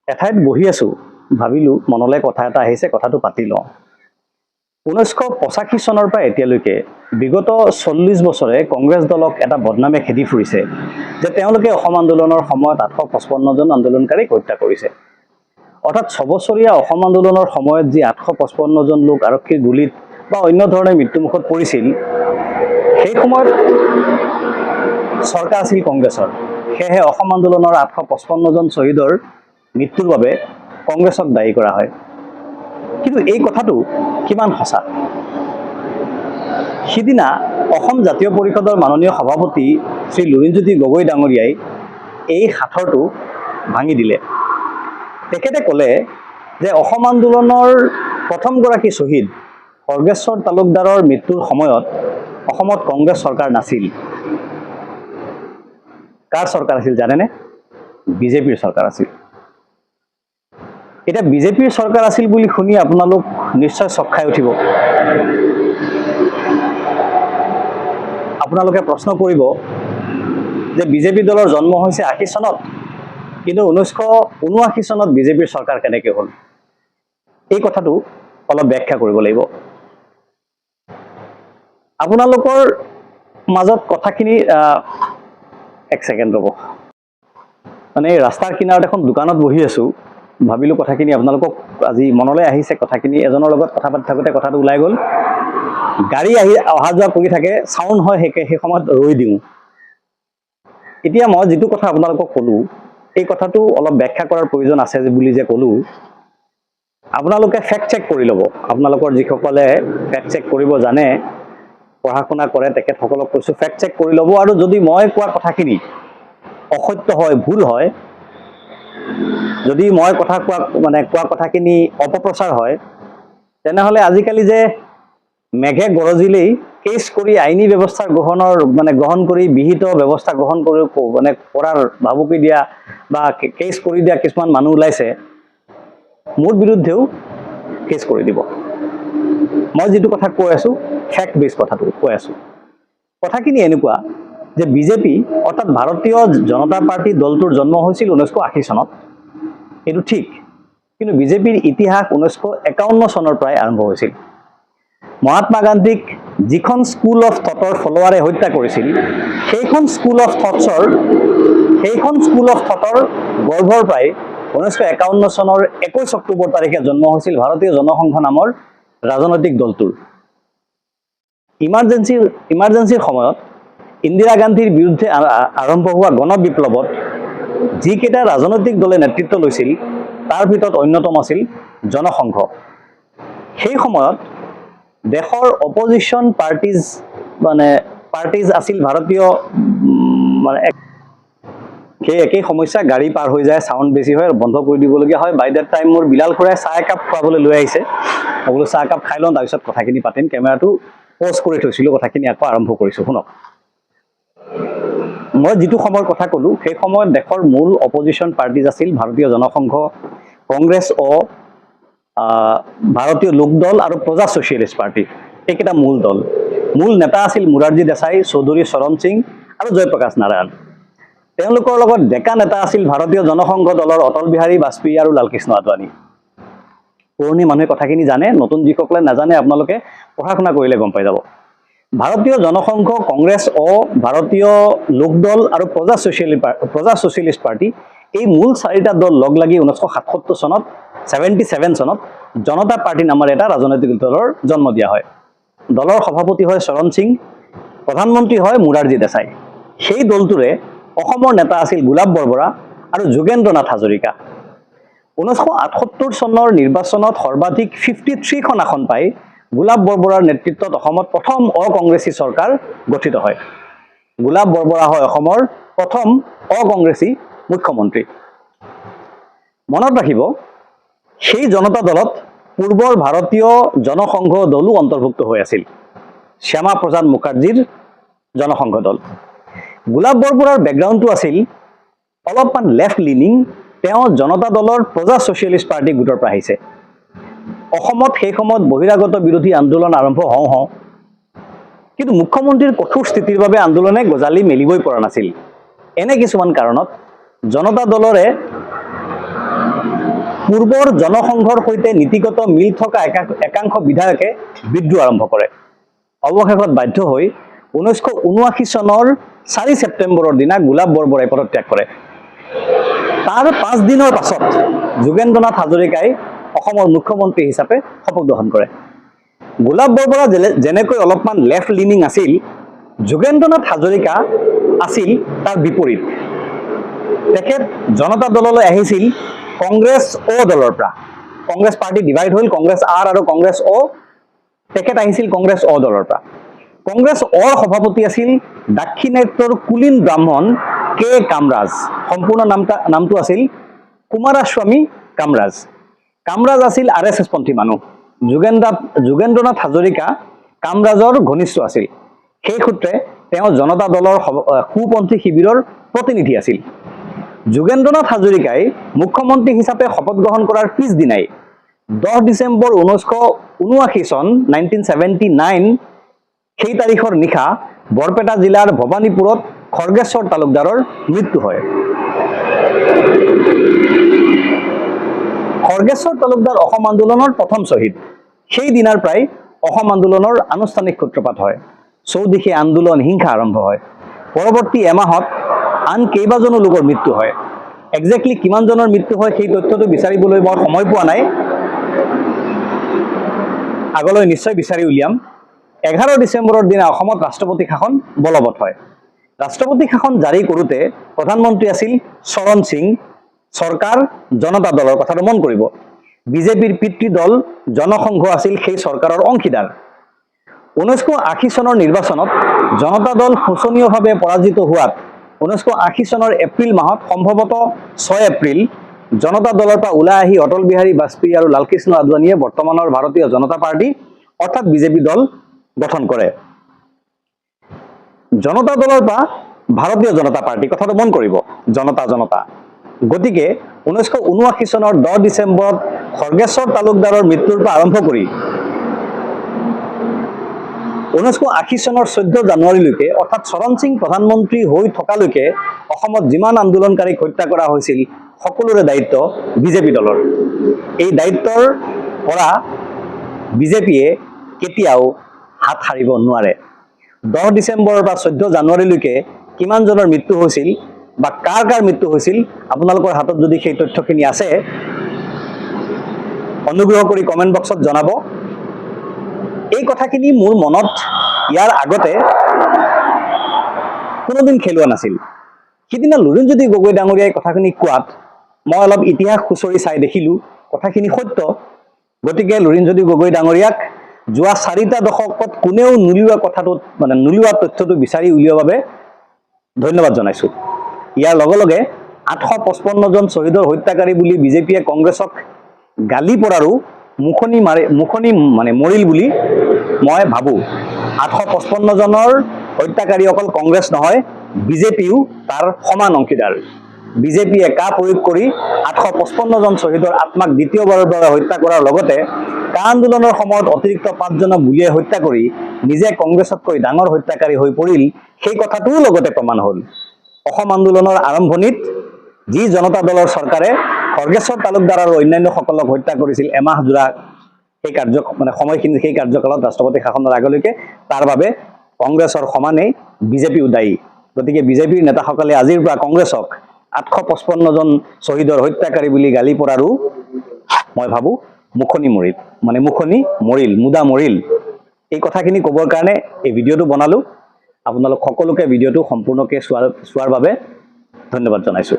এঠাইত বহি আছো, ভাবিলোঁ মনলৈ কথা এটা আহিছে, কথাটো পাতি লওঁ। 1985 চনৰ পৰা এতিয়ালৈকে বিগত 40 বছৰে কংগ্ৰেছ দলক এটা বদনামে খেদি ফুৰিছে যে তেওঁলোকে অসম আন্দোলনৰ সময়ত 855 জন আন্দোলনকাৰীক হত্যা কৰিছে। অৰ্থাৎ 6 বছৰীয়া অসম আন্দোলনৰ সময়ত যি 855 জন লোক আৰক্ষীৰ গুলীত বা অন্য ধৰণে মৃত্যুমুখত পৰিছিল, সেই সময়ত চৰকাৰ আছিল কংগ্ৰেছৰ। সেয়েহে অসম আন্দোলনৰ 855 জন শ্বহীদৰ মৃত্যুৰ বাবে কংগ্ৰেছক দায়ী কৰা হয়। কিন্তু এই কথাটো কিমান সঁচা? সিদিনা অসম জাতীয় পৰিষদৰ মাননীয় সভাপতি শ্ৰী লুৰিণজ্যোতি গগৈ ডাঙৰীয়াই এই সাঁথৰটো ভাঙি দিলে। তেখেতে ক'লে যে অসম আন্দোলনৰ প্ৰথমগৰাকী শ্বহীদ খৰ্গেশ্বৰ তালুকদাৰৰ মৃত্যুৰ সময়ত অসমত কংগ্ৰেছ চৰকাৰ নাছিল। কাৰ চৰকাৰ আছিল জানেনে? বিজেপিৰ চৰকাৰ আছিল। এতিয়া বিজেপিৰ চৰকাৰ আছিল বুলি শুনি আপোনালোক নিশ্চয় চক খাই উঠিব। আপোনালোকে প্ৰশ্ন কৰিব যে বিজেপি দলৰ জন্ম হৈছে 80 চনত, কিন্তু 1979 চনত বিজেপিৰ চৰকাৰ কেনেকৈ হ'ল? এই কথাটো অলপ ব্যাখ্যা কৰিব লাগিব। আপোনালোকৰ মাজত কথাখিনি এক ছেকেণ্ড ৰ'ব। মানে এই ৰাস্তাৰ কিনাৰত এখন দোকানত বহি আছোঁ, ভাবিলোঁ কথাখিনি আপোনালোকক আজি মনলৈ আহিছে। কথাখিনি এজনৰ লগত কথা পাতি থাকোঁতে কথাটো ওলাই গ'ল। গাড়ী অহা যোৱা কৰি থাকে, চাউণ্ড হয়, সেই সময়ত ৰৈ দিওঁ। এতিয়া মই যিটো কথা আপোনালোকক ক'লোঁ, এই কথাটো অলপ ব্যাখ্যা কৰাৰ প্ৰয়োজন আছে বুলি যে ক'লোঁ, আপোনালোকে ফেক্ট চেক কৰি ল'ব। আপোনালোকৰ যিসকলে ফেক্ট চেক কৰিব জানে, পঢ়া শুনা কৰে, তেখেতসকলক কৈছোঁ ফেক্ট চেক কৰি ল'ব। আৰু যদি মই কোৱা কথাখিনি অসত্য হয়, ভুল হয়, যদি মই কোৱা কথাখিনি অপপ্ৰচাৰ হয়, তেনেহ'লে আজিকালি যে মেঘে গৰজিলেই কেছ কৰি আইনী ব্যৱস্থা গ্ৰহণ কৰি বিহিত ব্যৱস্থা গ্ৰহণ কৰি কৰাৰ ভাবুকি দিয়া বা কেছ কৰি দিয়া কিছুমান মানুহ ওলাইছে, মোৰ বিৰুদ্ধেও কেছ কৰি দিব। মই যিটো কথা কৈ আছোঁ, ফেক্ট বেছ কথাটো কৈ আছোঁ। কথাখিনি এনেকুৱা যে বিজেপি অৰ্থাৎ ভাৰতীয় জনতা পাৰ্টি দলটোৰ জন্ম হৈছিল 1980 চনত, এইটো ঠিক। কিন্তু বিজেপিৰ ইতিহাস 1951 চনৰ পৰাই আৰম্ভ হৈছিল। মহাত্মা গান্ধীক যিখন স্কুল অফ থটৰ ফলোৱাৰে হত্যা কৰিছিল, সেইখন স্কুল অফ থটৰ গৰ্ভৰ পৰাই 1951 চনৰ 21 অক্টোবৰ তাৰিখে জন্ম হৈছিল ভাৰতীয় জনসংঘ নামৰ ৰাজনৈতিক দলটোৰ। ইমাৰ্জেঞ্চিৰ সময়ত ইন্দিৰা গান্ধীৰ বিৰুদ্ধে আৰম্ভ হোৱা গণবিপ্লৱত যিকেইটা ৰাজনৈতিক দলে নেতৃত্ব লৈছিল, তাৰ ভিতৰত অন্যতম আছিল জনসংঘ। সেই সময়ত দেশৰ অপজিশ্যন পাৰ্টিজ আছিল ভাৰতীয় সেই একেই সমস্যা। গাড়ী পাৰ হৈ যায়, চাউণ্ড বেছি হয়, বন্ধ কৰি দিবলগীয়া হয়। বাই ডেট টাইম মোৰ বিলাল খুৰাই চাহ একাপ খুৱাবলৈ লৈ আহিছে। মই বোলো চাহ একাপ খাই লওঁ, তাৰপিছত কথাখিনি পাতিম। কেমেৰাটো পজ কৰি থৈছিলোঁ, কথাখিনি আকৌ আৰম্ভ কৰিছোঁ, শুনক। মই যিটো সময়ৰ কথা ক'লোঁ, সেই সময়ত দেশৰ মূল অপজিশ্যন পাৰ্টিজ আছিল ভাৰতীয় জনসংঘ, কংগ্ৰেছ ভাৰতীয় লোকদল আৰু প্ৰজা ছ'চিয়েলিষ্ট পাৰ্টি। এইকেইটা মূল দল। মূল নেতা আছিল মোৰাৰজী দেশাই, চৌধুৰী চৰণ সিং আৰু জয়প্ৰকাশ নাৰায়ণ। তেওঁলোকৰ লগত ডেকা নেতা আছিল ভাৰতীয় জনসংঘ দলৰ অটল বিহাৰী বাজপেয়ী আৰু লালকৃষ্ণ আদৱানী। পুৰণি মানুহে কথাখিনি জানে, নতুন যিসকলে নাজানে আপোনালোকে পঢ়া শুনা কৰিলে গম পাই যাব। ভাৰতীয় জনসংঘ, কংগ্ৰেছ ভাৰতীয় লোকদল আৰু প্ৰজা ছ'চিয়েলিষ্ট পাৰ্টি, এই মূল চাৰিটা দল লগ লাগি 1977 চনত জনতা পাৰ্টি নামৰ এটা ৰাজনৈতিক দলৰ জন্ম দিয়া হয়। দলৰ সভাপতি হয় চৰণ সিং, প্ৰধানমন্ত্ৰী হয় মোৰাৰজী দেশাই। সেই দলটোৰে অসমৰ নেতা আছিল গোলাপ বৰবৰা আৰু যোগেন্দ্ৰ নাথ হাজৰিকা। 1978 চনৰ নিৰ্বাচনত সৰ্বাধিক 53খন আসন পাই গোলাপ বৰবৰাৰ নেতৃত্বত অসমত প্ৰথম অকংগ্ৰেছী চৰকাৰ গঠিত হয়। গোলাপ বৰবৰা হয় অসমৰ প্ৰথম অকংগ্ৰেছী মুখ্যমন্ত্ৰী। মনত ৰাখিব, সেই জনতা দলত পূৰ্বৰ ভাৰতীয় জনসংঘ দলো অন্তৰ্ভুক্ত হৈ আছিল, শ্যামা প্ৰসাদ মুখাৰ্জীৰ জনসংঘ দল। গোলাপ বৰবৰাৰ বেকগ্ৰাউণ্ডটো আছিল অলপমান লেফ্ট লিনিং। তেওঁ জনতা দলৰ প্ৰজা ছ'চিয়েলিষ্ট পাৰ্টি গোটৰ পৰা আহিছে। অসমত সেই সময়ত বহিৰাগত বিৰোধী আন্দোলন আৰম্ভ হওঁ, কিন্তু মুখ্যমন্ত্ৰীৰ কঠোৰ স্থিতিৰ বাবে আন্দোলনে গজালি মেলিবই পৰা নাছিল। এনে কিছুমান কাৰণত জনতা দলৰে পূৰ্বৰ জনসংঘৰ সৈতে নীতিগত মিল থকা একাংশ বিধায়কে বিদ্ৰোহ আৰম্ভ কৰে। অৱশেষত বাধ্য হৈ 1979 চনৰ 4 ছেপ্টেম্বৰৰ দিনা গোলাপ বৰবৰাই পদত্যাগ কৰে। তাৰ 5 দিনৰ পাছত যোগেন্দ্ৰনাথ হাজৰিকাই অসমৰ মুখ্যমন্ত্ৰী হিচাপে শপত গ্ৰহণ কৰে। গোলাপ বৰবৰা যেনেকৈ অলপমান লেফ্ট লিনিং আছিল, যোগেন্দ্ৰনাথ হাজৰিকা আছিল তাৰ বিপৰীত। তেখেত জনতা দললৈ আহিছিল কংগ্ৰেছ অ দলৰ পৰা। কংগ্ৰেছ পাৰ্টি ডিভাইড হ'ল, কংগ্ৰেছ আৰ আৰু কংগ্ৰেছ অ। তেখেত আহিছিল কংগ্ৰেছ অ দলৰ পৰা। কংগ্ৰেছ অৰ সভাপতি আছিল দাক্ষিণাত্যৰ কুলীন ব্ৰাহ্মণ কে কামৰাজ। সম্পূৰ্ণ নামটো আছিল কুমাৰাস্বামী কামৰাজ। কামৰাজ আছিল RSS পন্থী মানুহ। যোগেন্দ্ৰনাথ হাজৰিকা কামৰাজৰ ঘনিষ্ঠ আছিল। সেই সূত্ৰে তেওঁ জনতা দলৰ সোপন্থী শিবিৰৰ প্ৰতিনিধি আছিল। যোগেন্দ্ৰনাথ হাজৰিকাই মুখ্যমন্ত্ৰী হিচাপে শপত গ্ৰহণ কৰাৰ পিছদিনাই 10 ডিচেম্বৰ 1979 চন 1979 সেই তাৰিখৰ নিশা বৰপেটা জিলাৰ ভৱানীপুৰত খৰ্গেশ্বৰ তালুকদাৰৰ মৃত্যু হয়। খৰ্গেশ্বৰ তালুকদাৰ অসম আন্দোলনৰ প্ৰথম শ্বহীদ। সেই দিনাৰ পৰাই অসম আন্দোলনৰ আনুষ্ঠানিক সূত্ৰপাত হয়। চৌদিশে আন্দোলন হিংসা আৰম্ভ হয়। পৰৱৰ্তী এমাহত আন কেইবাজনো লোকৰ মৃত্যু হয়। একজেক্টলি কিমানজনৰ মৃত্যু হয় সেই তথ্যটো বিচাৰিবলৈ মই সময় পোৱা নাই, আগলৈ নিশ্চয় বিচাৰি উলিয়াম। 11 ডিচেম্বৰৰ দিনা অসমত ৰাষ্ট্ৰপতি শাসন বলবৎ হয়। ৰাষ্ট্ৰপতি শাসন জাৰি কৰোঁতে প্ৰধানমন্ত্ৰী আছিল চৰণ সিং। চৰকাৰ জনতা দলৰ, কথাটো মন কৰিব। বিজেপিৰ পিতৃদল জনসংঘ আছিল সেই চৰকাৰৰ অংশীদাৰ। 1980 চনৰ নিৰ্বাচনত জনতা দল শোচনীয়ভাৱে পৰাজিত হোৱাত 1980 চনৰ এপ্ৰিল মাহত, সম্ভৱতঃ 6 এপ্ৰিল, জনতা দলৰ পৰা ওলাই আহি অটল বিহাৰী বাজপেয়ী আৰু লালকৃষ্ণ আদৱানীয়ে বৰ্তমানৰ ভাৰতীয় জনতা পাৰ্টি অৰ্থাৎ বিজেপি দল গঠন কৰে। জনতা দলৰ পৰা ভাৰতীয় জনতা পাৰ্টি, কথাটো মন কৰিব, জনতা। গতিকে 1979 চনৰ 10 ডিচেম্বৰত খৰ্গেশ্বৰ তালুকদাৰৰ মৃত্যুৰ পৰা আৰম্ভ কৰি 1980 চনৰ 14 জানুৱাৰীলৈকে, অৰ্থাৎ চৰণ সিং প্ৰধানমন্ত্ৰী হৈ থকালৈকে অসমত যিমান আন্দোলনকাৰীক হত্যা কৰা হৈছিল সকলোৰে দায়িত্ব বিজেপি দলৰ। এই দায়িত্বৰ পৰা বিজেপিয়ে কেতিয়াও হাত সাৰিব নোৱাৰে। 10 ডিচেম্বৰৰ পৰা 14 জানুৱাৰীলৈকে কিমানজনৰ মৃত্যু হৈছিল বা কাৰ মৃত্যু হৈছিল, আপোনালোকৰ হাতত যদি সেই তথ্যখিনি আছে অনুগ্ৰহ কৰি কমেণ্ট বক্সত জনাব। এই কথাখিনি মোৰ মনত ইয়াৰ আগতে কোনোদিন খেলোৱা নাছিল। সিদিনা লুৰিণজ্যোতি গগৈ ডাঙৰীয়াই কথাখিনি কোৱাত মই অলপ ইতিহাস খুচৰি চাই দেখিলোঁ কথাখিনি সত্য। গতিকে লুৰিণজ্যোতি গগৈ ডাঙৰীয়াক যোৱা 4টা দশকত কোনেও নুলিওৱা কথাটোত, নুলিওৱা তথ্যটো বিচাৰি উলিওৱাৰ বাবে ধন্যবাদ জনাইছোঁ। ইয়াৰ লগে লগে 855 জন শ্বহীদৰ হত্যাকাৰী বুলি বিজেপিয়ে কংগ্ৰেছক গালি পৰাৰো মুখনি মৰিল বুলি মই ভাবোঁ। 855 জনৰ হত্যাকাৰী অকল কংগ্ৰেছ নহয়, বিজেপিও তাৰ সমান অংশীদাৰ। বিজেপিয়ে কা প্ৰয়োগ কৰি 855 জন শ্বহীদৰ আত্মাক দ্বিতীয়বাৰৰ বাবে হত্যা কৰাৰ লগতে কা আন্দোলনৰ সময়ত অতিৰিক্ত 5 জনক গুলীয়াই হত্যা কৰি নিজে কংগ্ৰেছতকৈ ডাঙৰ হত্যাকাৰী হৈ পৰিল, সেই কথাটোও লগতে প্ৰমাণ হ'ল। অসম আন্দোলনৰ আৰম্ভণিত যি জনতা দলৰ চৰকাৰে খৰ্গেশ্বৰ তালুকদাৰ আৰু অন্যান্যসকলক হত্যা কৰিছিল এমাহ জোৰা, সেই সময়খিনি, সেই কাৰ্যকালত ৰাষ্ট্ৰপতি শাসনৰ আগলৈকে, তাৰ বাবে কংগ্ৰেছৰ সমানেই বিজেপিও দায়ী। গতিকে বিজেপিৰ নেতাসকলে আজিৰ পৰা কংগ্ৰেছক 855 জন শ্বহীদৰ হত্যাকাৰী বুলি গালি পৰাৰো মই ভাবোঁ মুখনি মৰিল, মুদা মৰিল। এই কথাখিনি ক'বৰ কাৰণে এই ভিডিঅ'টো বনালোঁ। আপোনালোক সকলোকে ভিডিঅ'টো সম্পূৰ্ণকৈ চোৱাৰ বাবে ধন্যবাদ জনাইছোঁ।